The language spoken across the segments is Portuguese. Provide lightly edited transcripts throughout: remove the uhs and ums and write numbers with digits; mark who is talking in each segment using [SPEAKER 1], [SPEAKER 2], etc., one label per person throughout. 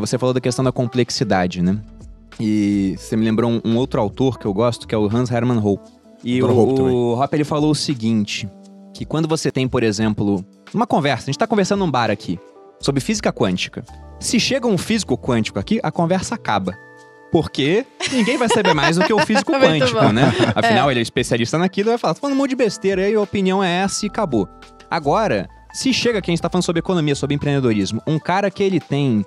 [SPEAKER 1] Você falou da questão da complexidade, né? E você me lembrou um outro autor que eu gosto, que é o Hans Hermann Hoppe. E o Hoppe, ele falou o seguinte, que quando você tem, por exemplo, uma conversa, a gente tá conversando num bar aqui, sobre física quântica. Se chega um físico quântico aqui, a conversa acaba. Porque ninguém vai saber mais do que o físico quântico, né? Afinal, ele é especialista naquilo, vai falar, tô falando um monte de besteira, aí a opinião é essa e acabou. Agora, se chega aqui, a gente tá falando sobre economia, sobre empreendedorismo, um cara que ele tem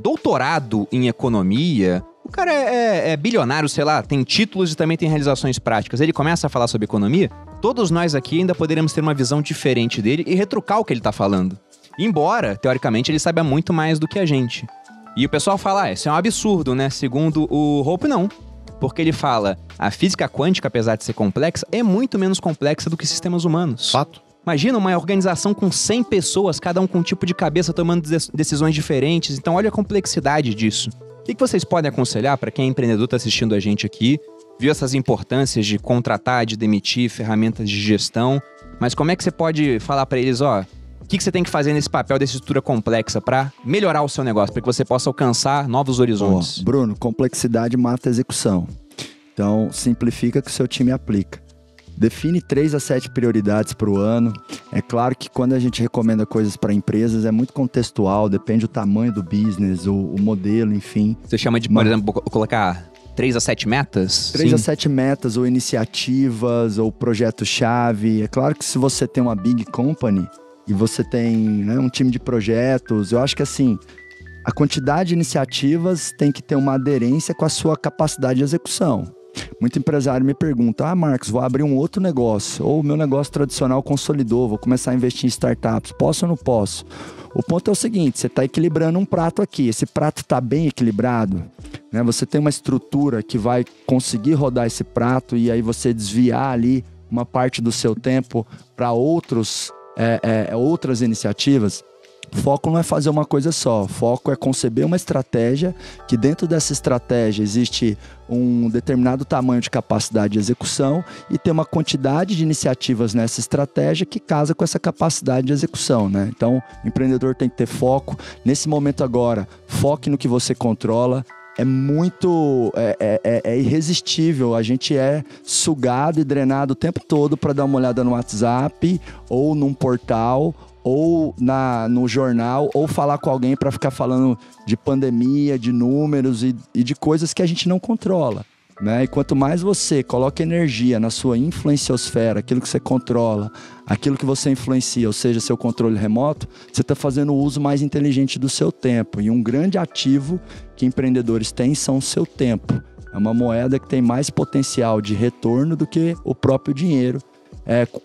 [SPEAKER 1] doutorado em economia, o cara é bilionário, sei lá, tem títulos e também tem realizações práticas, ele começa a falar sobre economia, todos nós aqui ainda poderíamos ter uma visão diferente dele e retrucar o que ele tá falando. Embora, teoricamente, ele saiba muito mais do que a gente. E o pessoal fala, isso é um absurdo, né? Segundo o Hoppe, não. Porque ele fala, a física quântica, apesar de ser complexa, é muito menos complexa do que sistemas humanos.
[SPEAKER 2] Fato.
[SPEAKER 1] Imagina uma organização com 100 pessoas, cada um com um tipo de cabeça tomando decisões diferentes. Então, olha a complexidade disso. O que vocês podem aconselhar para quem é empreendedor, está assistindo a gente aqui, viu essas importâncias de contratar, de demitir, ferramentas de gestão, mas como é que você pode falar para eles, o que você tem que fazer nesse papel dessa estrutura complexa para melhorar o seu negócio, para que você possa alcançar novos horizontes?
[SPEAKER 3] Bruno, complexidade mata a execução. Então, simplifica que o seu time aplica. Define 3 a 7 prioridades para o ano. É claro que quando a gente recomenda coisas para empresas, é muito contextual, depende do tamanho do business, o modelo, enfim.
[SPEAKER 1] Você chama de, por exemplo, colocar 3 a 7 metas?
[SPEAKER 3] 3 a 7 metas, ou iniciativas, ou projeto-chave. É claro que se você tem uma big company e você tem um time de projetos, eu acho que assim, a quantidade de iniciativas tem que ter uma aderência com a sua capacidade de execução. Muito empresário me pergunta, Marcos, vou abrir um outro negócio, ou o meu negócio tradicional consolidou, vou começar a investir em startups, posso ou não posso? O ponto é o seguinte, você está equilibrando um prato aqui, esse prato está bem equilibrado, né? Você tem uma estrutura que vai conseguir rodar esse prato e aí você desviar ali uma parte do seu tempo para outras iniciativas. Foco não é fazer uma coisa só, foco é conceber uma estratégia, que dentro dessa estratégia existe um determinado tamanho de capacidade de execução e ter uma quantidade de iniciativas nessa estratégia que casa com essa capacidade de execução, né? Então, o empreendedor tem que ter foco. Nesse momento agora, foque no que você controla. É muito... É irresistível. A gente é sugado e drenado o tempo todo para dar uma olhada no WhatsApp ou num portal ou no jornal, ou falar com alguém para ficar falando de pandemia, de números e de coisas que a gente não controla, né? E quanto mais você coloca energia na sua influenciosfera, aquilo que você controla, aquilo que você influencia, ou seja, seu controle remoto, você está fazendo o uso mais inteligente do seu tempo. E um grande ativo que empreendedores têm são o seu tempo. É uma moeda que tem mais potencial de retorno do que o próprio dinheiro,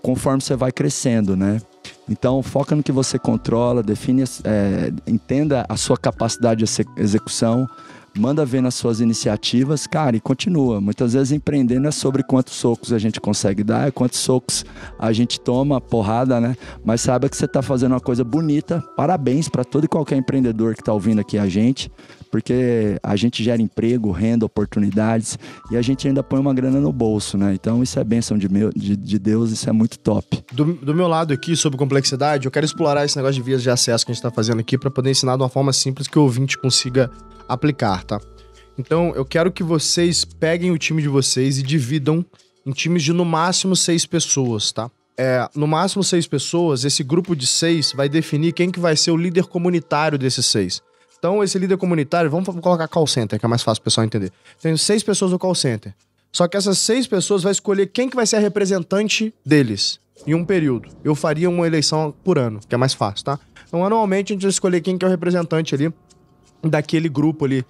[SPEAKER 3] conforme você vai crescendo, né? Então, foca no que você controla, entenda a sua capacidade de execução, manda ver nas suas iniciativas, cara, e continua. Muitas vezes empreender não é sobre quantos socos a gente consegue dar, é quantos socos a gente toma, porrada, né? Mas saiba que você está fazendo uma coisa bonita. Parabéns para todo e qualquer empreendedor que está ouvindo aqui a gente, porque a gente gera emprego, renda, oportunidades e a gente ainda põe uma grana no bolso, né? Então isso é bênção de Deus, isso é muito top.
[SPEAKER 2] Do meu lado aqui, sobre complexidade, eu quero explorar esse negócio de vias de acesso que a gente está fazendo aqui para poder ensinar de uma forma simples que o ouvinte consiga aplicar, tá? Então, eu quero que vocês peguem o time de vocês e dividam em times de no máximo 6 pessoas, tá? No máximo 6 pessoas, esse grupo de 6 vai definir quem que vai ser o líder comunitário desses 6. Então, esse líder comunitário, vamos colocar call center, que é mais fácil o pessoal entender. Tem 6 pessoas no call center. Só que essas 6 pessoas vão escolher quem que vai ser a representante deles em um período. Eu faria uma eleição por ano, que é mais fácil, tá? Então, anualmente, a gente vai escolher quem que é o representante ali daquele grupo ali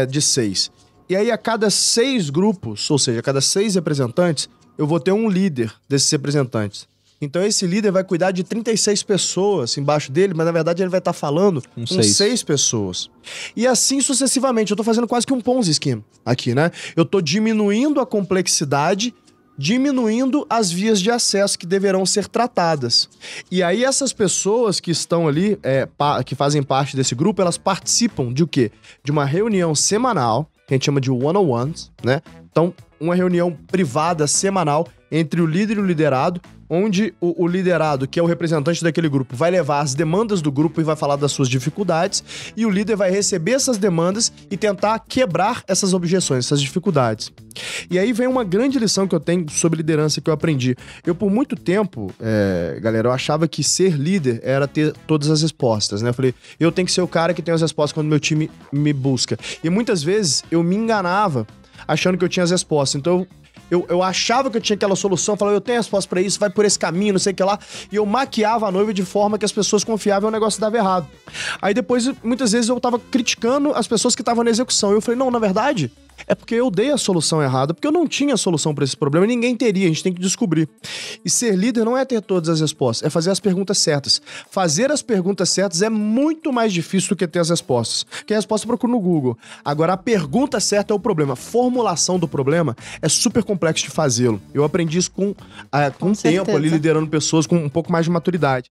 [SPEAKER 2] de 6. E aí, a cada 6 grupos, ou seja, a cada 6 representantes, eu vou ter um líder desses representantes. Então, esse líder vai cuidar de 36 pessoas embaixo dele, mas, na verdade, ele vai estar falando com 6 pessoas. E assim sucessivamente. Eu tô fazendo quase que um Ponzi scheme aqui, né? Eu tô diminuindo a complexidade, diminuindo as vias de acesso que deverão ser tratadas. E aí essas pessoas que estão ali, que fazem parte desse grupo, elas participam de o quê? De uma reunião semanal, que a gente chama de one-on-ones, né? Então, uma reunião privada semanal entre o líder e o liderado, onde o liderado, que é o representante daquele grupo, vai levar as demandas do grupo e vai falar das suas dificuldades, e o líder vai receber essas demandas e tentar quebrar essas objeções, essas dificuldades. E aí vem uma grande lição que eu tenho sobre liderança que eu aprendi. Eu, por muito tempo, galera, eu achava que ser líder era ter todas as respostas, né? Eu falei, eu tenho que ser o cara que tem as respostas quando meu time me busca. E muitas vezes eu me enganava achando que eu tinha as respostas. Então eu achava que eu tinha aquela solução, falava, eu tenho a resposta pra isso, vai por esse caminho, não sei o que lá. E eu maquiava a noiva de forma que as pessoas confiavam e o negócio dava errado. Aí depois, muitas vezes, eu tava criticando as pessoas que estavam na execução. E eu falei, não, na verdade, é porque eu dei a solução errada, porque eu não tinha solução pra esse problema e ninguém teria, a gente tem que descobrir. E ser líder não é ter todas as respostas, é fazer as perguntas certas. Fazer as perguntas certas é muito mais difícil do que ter as respostas. Porque a resposta eu procuro no Google. Agora, a pergunta certa é o problema. A formulação do problema é super complexo de fazê-lo. Eu aprendi isso com o tempo ali, liderando pessoas com um pouco mais de maturidade.